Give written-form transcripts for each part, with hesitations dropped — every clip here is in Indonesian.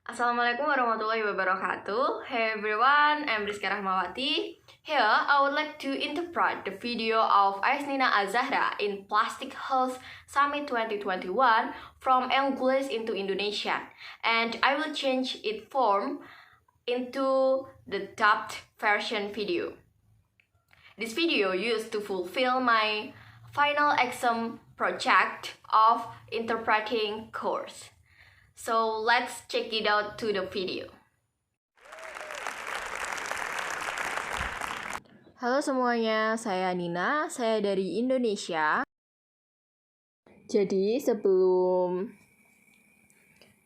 Assalamualaikum warahmatullahi wabarakatuh. Hey everyone, I'm Rizka Rahmawati. Here, I would like to interpret the video of Aisnina Azahra in Plastic Health Summit 2021 from English into Indonesian, and I will change its form into the dubbed version video. This video used to fulfill my final exam project of interpreting course. So let's check it out to the video. Halo semuanya, saya Nina, saya dari Indonesia. Jadi sebelum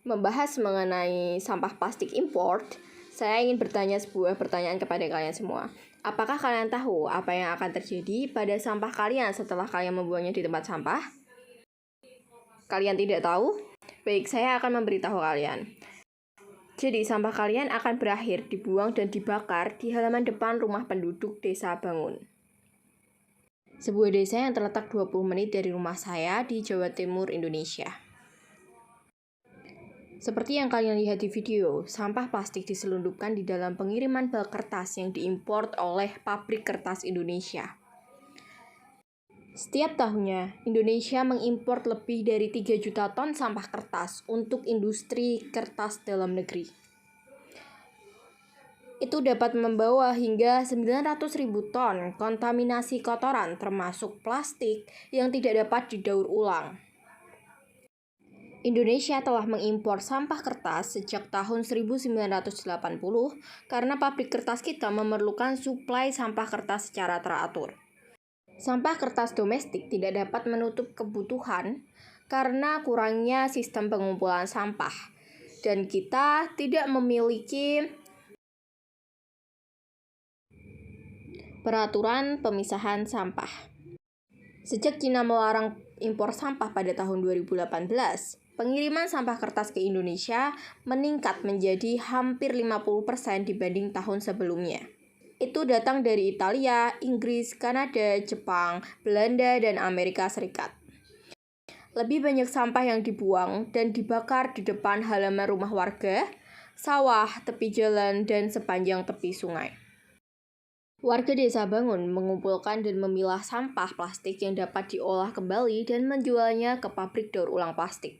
membahas mengenai sampah plastik import, saya ingin bertanya sebuah pertanyaan kepada kalian semua. Apakah kalian tahu apa yang akan terjadi pada sampah kalian setelah kalian membuangnya di tempat sampah? Kalian tidak tahu? Baik, saya akan memberitahu kalian. Jadi, sampah kalian akan berakhir dibuang dan dibakar di halaman depan rumah penduduk Desa Bangun. Sebuah desa yang terletak 20 menit dari rumah saya di Jawa Timur, Indonesia. Seperti yang kalian lihat di video, sampah plastik diselundupkan di dalam pengiriman bal kertas yang diimpor oleh pabrik kertas Indonesia. Setiap tahunnya, Indonesia mengimpor lebih dari 3 juta ton sampah kertas untuk industri kertas dalam negeri. Itu dapat membawa hingga 900.000 ton kontaminasi kotoran termasuk plastik yang tidak dapat didaur ulang. Indonesia telah mengimpor sampah kertas sejak tahun 1980 karena pabrik kertas kita memerlukan suplai sampah kertas secara teratur. Sampah kertas domestik tidak dapat menutup kebutuhan karena kurangnya sistem pengumpulan sampah, dan kita tidak memiliki peraturan pemisahan sampah. Sejak Cina melarang impor sampah pada tahun 2018, pengiriman sampah kertas ke Indonesia meningkat menjadi hampir 50% dibanding tahun sebelumnya. Itu datang dari Italia, Inggris, Kanada, Jepang, Belanda, dan Amerika Serikat. Lebih banyak sampah yang dibuang dan dibakar di depan halaman rumah warga, sawah, tepi jalan, dan sepanjang tepi sungai. Warga Desa Bangun mengumpulkan dan memilah sampah plastik yang dapat diolah kembali dan menjualnya ke pabrik daur ulang plastik.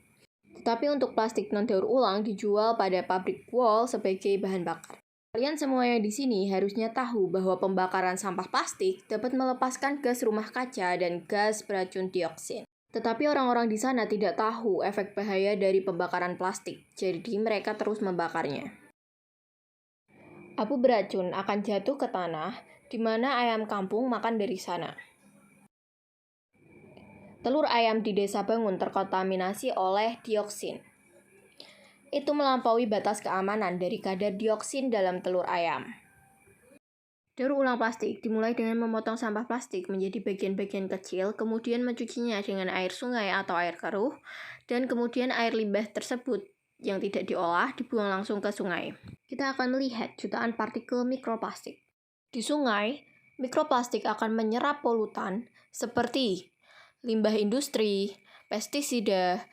Tetapi untuk plastik non-daur ulang dijual pada pabrik wall sebagai bahan bakar. Kalian semua yang di sini harusnya tahu bahwa pembakaran sampah plastik dapat melepaskan gas rumah kaca dan gas beracun dioksin. Tetapi orang-orang di sana tidak tahu efek bahaya dari pembakaran plastik, jadi mereka terus membakarnya. Abu beracun akan jatuh ke tanah, di mana ayam kampung makan dari sana. Telur ayam di Desa Bangun terkontaminasi oleh dioksin. Itu melampaui batas keamanan dari kadar dioksin dalam telur ayam. Daur ulang plastik dimulai dengan memotong sampah plastik menjadi bagian-bagian kecil, kemudian mencucinya dengan air sungai atau air keruh, dan kemudian air limbah tersebut yang tidak diolah dibuang langsung ke sungai. Kita akan melihat jutaan partikel mikroplastik. Di sungai, mikroplastik akan menyerap polutan seperti limbah industri, pestisida,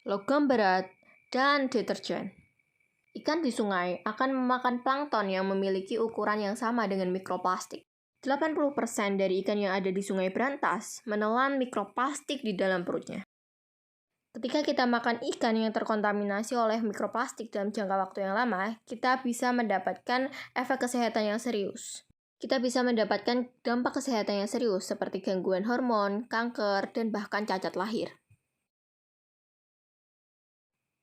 logam berat, dan deterjen. Ikan di sungai akan memakan plankton yang memiliki ukuran yang sama dengan mikroplastik. 80% dari ikan yang ada di sungai berantas menelan mikroplastik di dalam perutnya. Ketika kita makan ikan yang terkontaminasi oleh mikroplastik dalam jangka waktu yang lama, kita bisa mendapatkan efek kesehatan yang serius. Kita bisa mendapatkan dampak kesehatan yang serius seperti gangguan hormon, kanker, dan bahkan cacat lahir.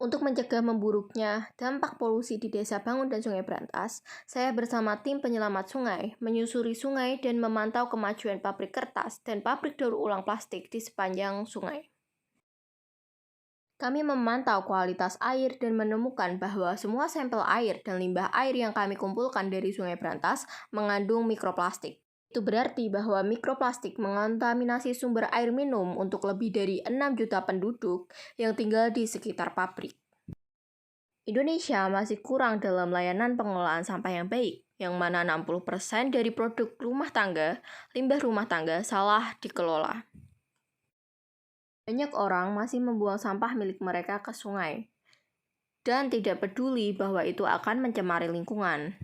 Untuk mencegah memburuknya dampak polusi di Desa Bangun dan Sungai Berantas, saya bersama tim penyelamat sungai menyusuri sungai dan memantau kemajuan pabrik kertas dan pabrik daur ulang plastik di sepanjang sungai. Kami memantau kualitas air dan menemukan bahwa semua sampel air dan limbah air yang kami kumpulkan dari Sungai Berantas mengandung mikroplastik. Itu berarti bahwa mikroplastik mengontaminasi sumber air minum untuk lebih dari 6 juta penduduk yang tinggal di sekitar pabrik. Indonesia masih kurang dalam layanan pengelolaan sampah yang baik, yang mana 60% dari produk rumah tangga, limbah rumah tangga salah dikelola. Banyak orang masih membuang sampah milik mereka ke sungai. dan tidak peduli bahwa itu akan mencemari lingkungan.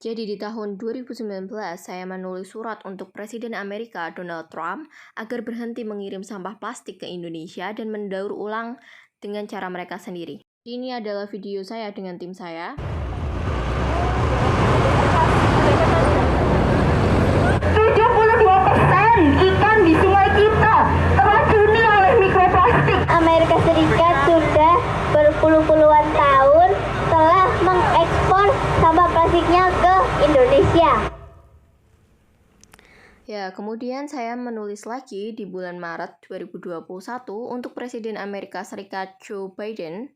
Jadi di tahun 2019, saya menulis surat untuk Presiden Amerika Donald Trump agar berhenti mengirim sampah plastik ke Indonesia dan mendaur ulang dengan cara mereka sendiri. Ini adalah video saya dengan tim saya. 72% ikan di sungai kita teracuni oleh mikroplastik. Amerika Serikat sudah berpuluh-puluhan tahun telah mengekspor sampah plastiknya ke Indonesia. Ya, kemudian saya menulis lagi di bulan Maret 2021 untuk Presiden Amerika Serikat Joe Biden.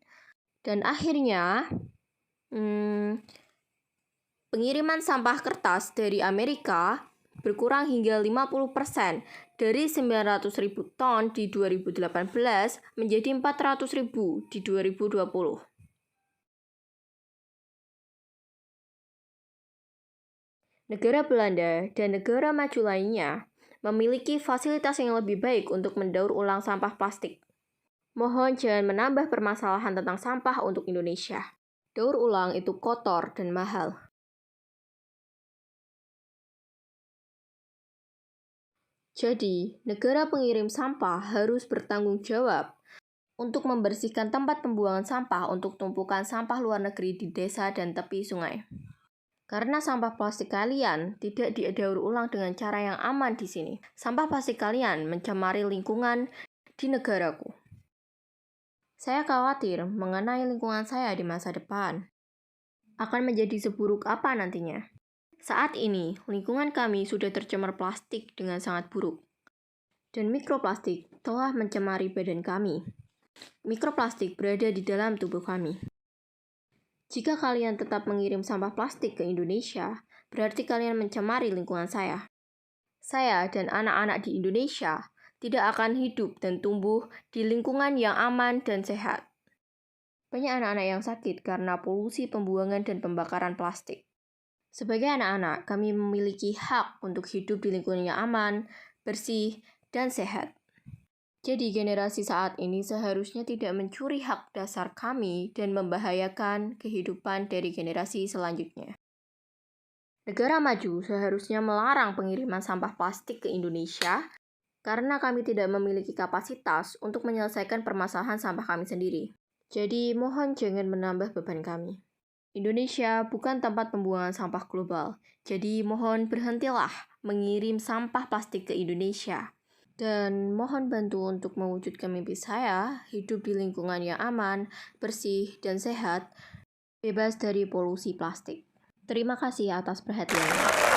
Dan akhirnya, pengiriman sampah kertas dari Amerika berkurang hingga 50% dari 900.000 ton di 2018 menjadi 400.000 di 2020. Negara Belanda dan negara maju lainnya memiliki fasilitas yang lebih baik untuk mendaur ulang sampah plastik. Mohon jangan menambah permasalahan tentang sampah untuk Indonesia. Daur ulang itu kotor dan mahal. Jadi, negara pengirim sampah harus bertanggung jawab untuk membersihkan tempat pembuangan sampah untuk tumpukan sampah luar negeri di desa dan tepi sungai. Karena sampah plastik kalian tidak didaur ulang dengan cara yang aman di sini. Sampah plastik kalian mencemari lingkungan di negaraku. Saya khawatir mengenai lingkungan saya di masa depan. Akan menjadi seburuk apa nantinya? Saat ini, lingkungan kami sudah tercemar plastik dengan sangat buruk. Dan mikroplastik telah mencemari badan kami. Mikroplastik berada di dalam tubuh kami. Jika kalian tetap mengirim sampah plastik ke Indonesia, berarti kalian mencemari lingkungan saya. Saya dan anak-anak di Indonesia tidak akan hidup dan tumbuh di lingkungan yang aman dan sehat. Banyak anak-anak yang sakit karena polusi pembuangan dan pembakaran plastik. Sebagai anak-anak, kami memiliki hak untuk hidup di lingkungan yang aman, bersih, dan sehat. Jadi generasi saat ini seharusnya tidak mencuri hak dasar kami dan membahayakan kehidupan dari generasi selanjutnya. Negara maju seharusnya melarang pengiriman sampah plastik ke Indonesia karena kami tidak memiliki kapasitas untuk menyelesaikan permasalahan sampah kami sendiri. Jadi mohon jangan menambah beban kami. Indonesia bukan tempat pembuangan sampah global, jadi mohon berhentilah mengirim sampah plastik ke Indonesia. Dan mohon bantu untuk mewujudkan mimpi saya, hidup di lingkungan yang aman, bersih, dan sehat, bebas dari polusi plastik. Terima kasih atas perhatiannya.